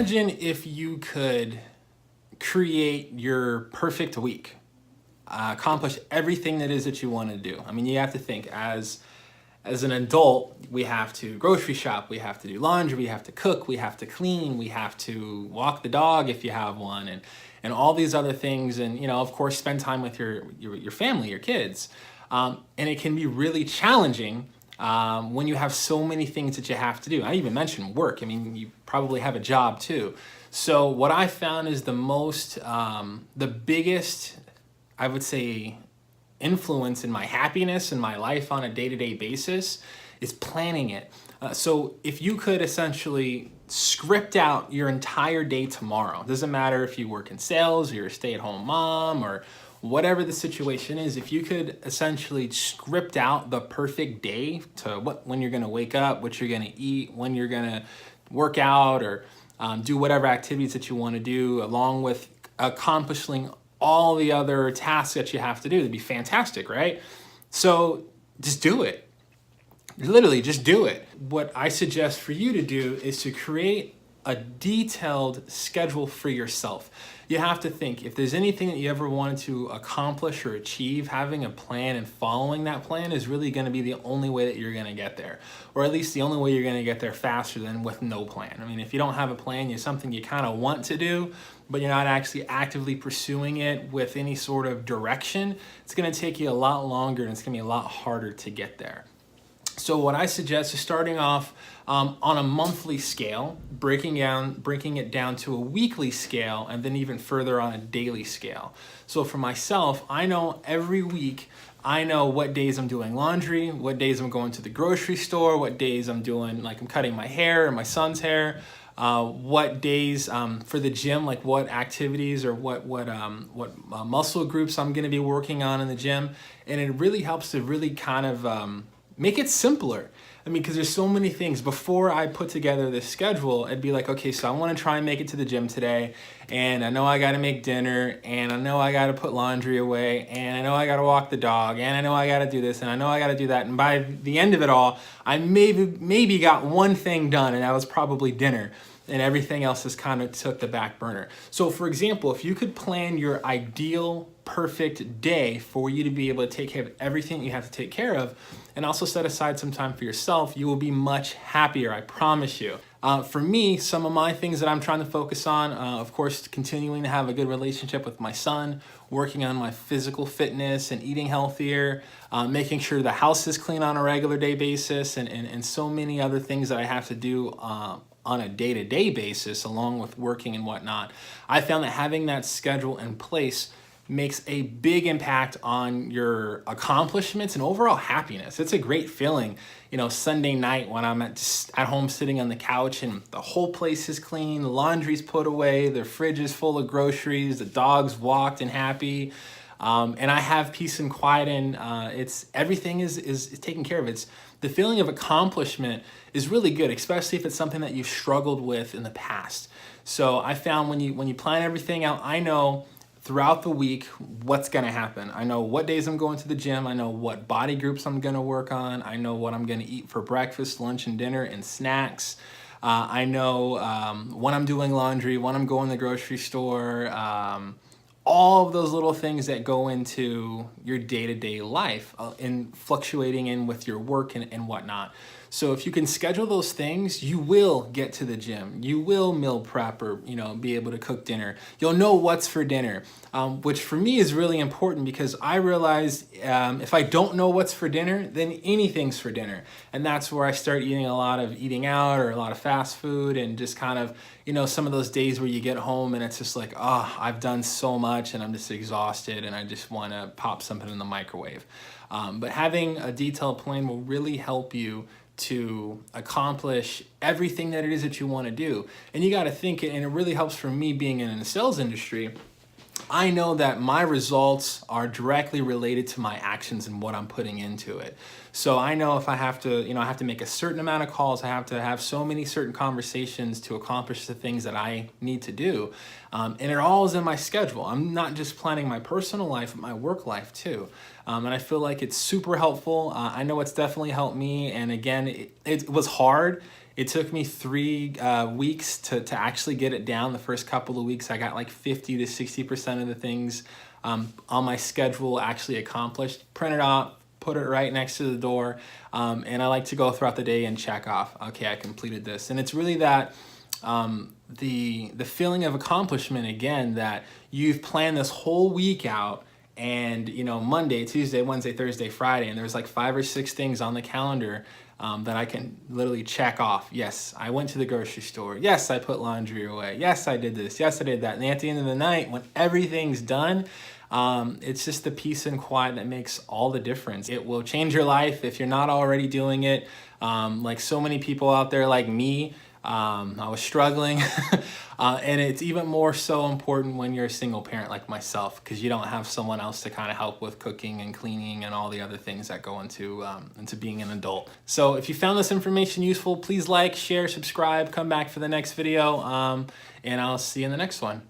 Imagine if you could create your perfect week, accomplish everything that is that you want to do. I mean, you have to think as an adult, we have to grocery shop, we have to do laundry, we have to cook, we have to clean, we have to walk the dog if you have one, and all these other things, and of course, spend time with your family, your kids. And it can be really challenging when you have so many things that you have to do. I even mentioned work. I mean, you probably have a job too. So what I found is the biggest, I would say, influence in my happiness in my life on a day-to-day basis is planning it. So if you could essentially script out your entire day tomorrow, doesn't matter if you work in sales or you're a stay-at-home mom or whatever the situation is, if you could essentially script out the perfect day to when you're going to wake up, what you're going to eat, when you're going to work out or do whatever activities that you want to do, along with accomplishing all the other tasks that you have to do, it'd be fantastic, right? So just do it. Literally, just do it. What I suggest for you to do is to create a detailed schedule for yourself. You have to think, if there's anything that you ever wanted to accomplish or achieve, having a plan and following that plan is really going to be the only way that you're going to get there, or at least the only way you're going to get there faster than with no plan. I mean, if you don't have a plan, it's something you kind of want to do, but you're not actually actively pursuing it with any sort of direction, it's going to take you a lot longer and it's going to be a lot harder to get there. So what I suggest is starting off on a monthly scale, breaking it down to a weekly scale, and then even further on a daily scale. So for myself, I know every week, I know what days I'm doing laundry, what days I'm going to the grocery store, what days I'm doing, like I'm cutting my hair or my son's hair, what days for the gym, like what activities or what muscle groups I'm going to be working on in the gym. And it really helps to really kind of make it simpler. I mean, because there's so many things. Before I put together this schedule, I'd be like, okay, so I want to try and make it to the gym today, and I know I got to make dinner, and I know I got to put laundry away, and I know I got to walk the dog, and I know I got to do this, and I know I got to do that. And by the end of it all, I maybe got one thing done, and that was probably dinner. And everything else just kind of took the back burner. So for example, if you could plan your ideal perfect day for you to be able to take care of everything you have to take care of, and also set aside some time for yourself, you will be much happier, I promise you. For me, some of my things that I'm trying to focus on, of course, continuing to have a good relationship with my son, working on my physical fitness and eating healthier, making sure the house is clean on a regular day basis, and so many other things that I have to do on a day-to-day basis, along with working and whatnot. I found that having that schedule in place makes a big impact on your accomplishments and overall happiness. It's a great feeling, Sunday night when I'm at home sitting on the couch and the whole place is clean, the laundry's put away, the fridge is full of groceries, the dog's walked and happy, and I have peace and quiet, and everything is taken care of. It's the feeling of accomplishment is really good, especially if it's something that you've struggled with in the past. So I found when you plan everything out, I know throughout the week what's going to happen. I know what days I'm going to the gym. I know what body groups I'm going to work on. I know what I'm going to eat for breakfast, lunch, and dinner, and snacks. I know when I'm doing laundry, when I'm going to the grocery store, all of those little things that go into your day-to-day life and fluctuating in with your work and whatnot. So if you can schedule those things, you will get to the gym. You will meal prep or, be able to cook dinner. You'll know what's for dinner, which for me is really important because I realize if I don't know what's for dinner, then anything's for dinner. And that's where I start eating a lot of eating out or a lot of fast food and just kind of, some of those days where you get home and it's just like, I've done so much and I'm just exhausted and I just want to pop something in the microwave. But having a detailed plan will really help you to accomplish everything that it is that you want to do. And you got to think, and it really helps for me being in the sales industry, I know that my results are directly related to my actions and what I'm putting into it. So I know if I have to, I have to make a certain amount of calls, I have to have so many certain conversations to accomplish the things that I need to do. And it all is in my schedule. I'm not just planning my personal life, but my work life too. And I feel like it's super helpful. I know it's definitely helped me. And again, it was hard. It took me 3 weeks to actually get it down. The first couple of weeks, I got like 50 to 60% of the things on my schedule actually accomplished. Print it out, put it right next to the door, and I like to go throughout the day and check off, okay, I completed this. And it's really that the feeling of accomplishment, again, that you've planned this whole week out, and you know, Monday, Tuesday, Wednesday, Thursday, Friday, and there's like 5 or 6 things on the calendar that I can literally check off. Yes, I went to the grocery store. Yes, I put laundry away. Yes, I did this. Yes, I did that. And at the end of the night, when everything's done, it's just the peace and quiet that makes all the difference. It will change your life if you're not already doing it. Like so many people out there like me, I was struggling and it's even more so important when you're a single parent like myself, because you don't have someone else to kind of help with cooking and cleaning and all the other things that go into being an adult. So if you found this information useful, please like, share, subscribe, come back for the next video, and I'll see you in the next one.